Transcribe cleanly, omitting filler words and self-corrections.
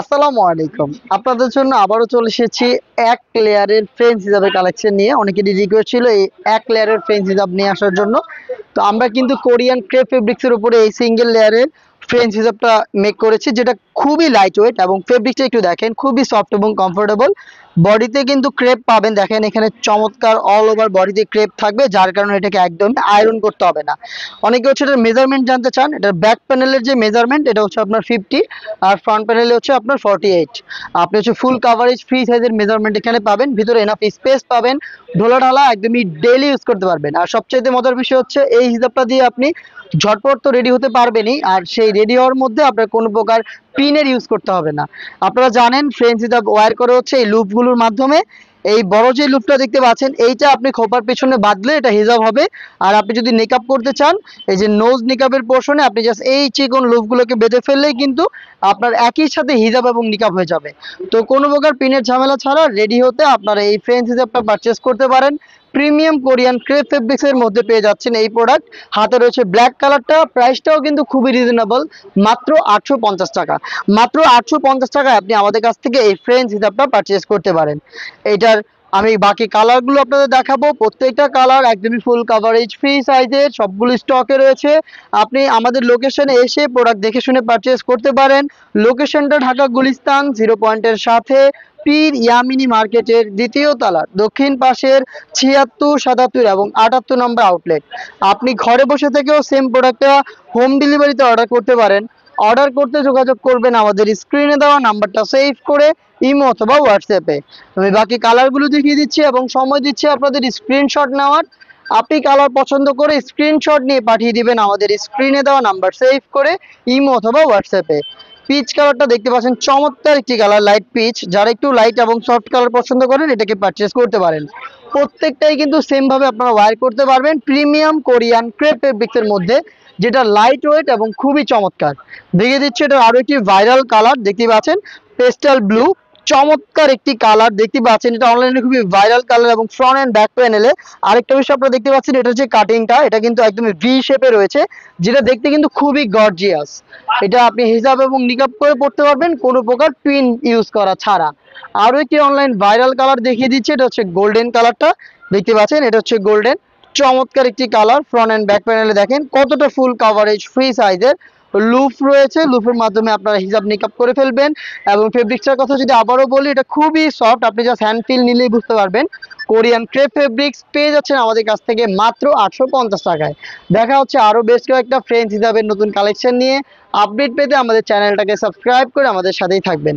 আসসালামু আলাইকুম। আপনাদের জন্য আবারও চলে এসেছি এক লেয়ারের ফ্রেঞ্চ হিজাবের কালেকশন নিয়ে। অনেকেরই রিকোয়েস্ট ছিল এই এক লেয়ারের ফ্রেঞ্চ হিজাব নিয়ে আসার জন্য। তো আমরা কিন্তু কোরিয়ান ক্রেপ ফেব্রিক্সের উপরে এই সিঙ্গেল লেয়ারের ফ্রেঞ্চ হিজাবটা মেক করেছি, যেটা খুবই লাইট ওয়েট এবং ফেব্রিকটা একটু দেখেন খুবই সফট এবং কমফোর্টেবল। বডিতে কিন্তু ক্রেপ পাবেন, দেখেন এখানে চমৎকার অল ওভার বডিতে ক্রেপ থাকবে, যার কারণে এটাকে একদম আয়রন করতে হবে না। অনেকে হচ্ছে এটার মেজারমেন্ট জানতে চান। এটার ব্যাক প্যানেলের যে মেজারমেন্ট এটা হচ্ছে আপনার 50 আর ফ্রন্ট প্যানেলে হচ্ছে আপনার 48। আপনি হচ্ছে ফুল কাভারেজ ফ্রি সাইজের মেজারমেন্ট এখানে পাবেন, ভিতরে এনাফ স্পেস পাবেন, ঢোলা ঢালা একদমই ডেইলি ইউজ করতে পারবেন। আর সবচেয়ে মজার বিষয় হচ্ছে এই হিজাবটা দিয়ে আপনি ঝটপট তো রেডি হতে পারবেনই, আর সেই রেডি হওয়ার মধ্যে আপনার কোনো প্রকার পিনের ইউজ করতে হবে না। আপনারা জানেন ফ্রেঞ্চ হিজাব ওয়্যার করে হচ্ছে এই লুপগুলোর মাধ্যমে। এই বড় যে লুপটা দেখতে পাচ্ছেন এইটা আপনি খোপার পেছনে বাঁধলে এটা হিজাব হবে। আর আপনি যদি মেকআপ করতে চান, এই যে নোজ নিকাবের পোর্শনে আপনি জাস্ট এই চিকন লুপগুলোকে বেঁধে ফেললেই কিন্তু আপনার একই সাথে হিজাব এবং নিকাব হয়ে যাবে। তো কোনো প্রকার পিনের ঝামেলা ছাড়া রেডি হতে আপনারা এই ফ্রেঞ্চ হিজাবটা পারচেস করতে পারেন। প্রিমিয়াম কোরিয়ান ক্রেপ ফেব্রিক্স এর মধ্যে পেয়ে যাচ্ছেন এই প্রোডাক্ট। হাতে রয়েছে ব্ল্যাক কালারটা, প্রাইসটাও কিন্তু খুবই রিজনেবল, মাত্র 850 টাকা। মাত্র 850 টাকায় আপনি আমাদের কাছ থেকে এই ফ্রেঞ্চ হিজাবটা পারচেস করতে পারেন। এটার আমি বাকি কালারগুলো আপনাদের দেখাবো। প্রত্যেকটা কালার একদমই ফুল কাভারেজ ফ্রি সাইজের, সবগুলো স্টকে রয়েছে। আপনি আমাদের লোকেশনে এসে প্রোডাক্ট দেখে শুনে পারচেস করতে পারেন। লোকেশনটা ঢাকা গুলিস্তান 0 পয়েন্টের সাথে পীর ইয়ামিনী মার্কেটের দ্বিতীয় তলার দক্ষিণ পাশের 76, 77 এবং 78 নম্বর আউটলেট। আপনি ঘরে বসে থেকেও সেম প্রোডাক্টটা হোম ডেলিভারিতে অর্ডার করতে পারেন। অর্ডার করতে যোগাযোগ করবেন আমাদের স্ক্রিনে দেওয়া নাম্বারটা সেভ করে ইমো অথবা হোয়াটসঅ্যাপে। আমি বাকি কালারগুলো দেখিয়ে দিচ্ছি এবং সময় দিচ্ছি আপনাদের স্ক্রিনশট নেওয়ার। আপনি কালার পছন্দ করে স্ক্রিনশট নিয়ে পাঠিয়ে দিবেন আমাদের স্ক্রিনে দেওয়া নাম্বার সেভ করে ইমো অথবা হোয়াটসঅ্যাপে। পিচ কালারটা দেখতে পাচ্ছেন, চমৎকার একটি কালার, লাইট পিচ। যারা একটু লাইট এবং সফট কালার পছন্দ করেন এটাকে পারচেস করতে পারেন। প্রত্যেকটাই কিন্তু সেম ভাবে আপনারা ওয়্যার করতে পারবেন প্রিমিয়াম কোরিয়ান ক্রেপ ফেব্রিক্সের মধ্যে, যেটা লাইট ওয়েট এবং খুবই চমৎকার। দেখিয়ে দিচ্ছি এটা আরো একটি ভাইরাল কালার, দেখতে পাচ্ছেন পেস্টাল ব্লু, চমৎকার একটি কালার দেখতে পাচ্ছেন। এটা অনলাইনে খুবই ভাইরাল কালার এবং ফ্রন্ট এন্ড ব্যাক প্যানেলে আরেকটা বিষয় আপনারা দেখতে পাচ্ছেন, এটা যে কাটিংটা এটা কিন্তু একদম ভি শেপে রয়েছে, যেটা দেখতে কিন্তু খুবই গর্জিয়াস। এটা আপনি হিজাব এবং নিকাব করে পড়তে পারবেন কোনো প্রকার পিন ইউজ করা ছাড়া। আরো একটি অনলাইন ভাইরাল কালার দেখিয়ে দিচ্ছে, এটা হচ্ছে গোল্ডেন কালারটা, দেখতে পাচ্ছেন এটা হচ্ছে গোল্ডেন, চমৎকার একটি কালার। ফ্রন্ট এন্ড ব্যাক প্যানেলে দেখেন কতটা ফুল কাভারেজ ফ্রি সাইজের লুপ রয়েছে, লুপের মাধ্যমে আপনারা হিজাব নিকাব করে ফেলবেন। এবং ফেব্রিক্সটার কথা যদি আবারও বলি, এটা খুবই সফট, আপনি জাস্ট হ্যান্ড ফিল নিলেই বুঝতে পারবেন। কোরিয়ান ক্রেপ ফেব্রিক্স পেয়ে যাচ্ছেন আমাদের কাছ থেকে মাত্র 850 টাকায়। দেখা হচ্ছে আরো বেশ কয়েকটা ফ্রেঞ্চ হিজাবের নতুন কালেকশন নিয়ে। আপডেট পেতে আমাদের চ্যানেলটাকে সাবস্ক্রাইব করে আমাদের সাথেই থাকবেন।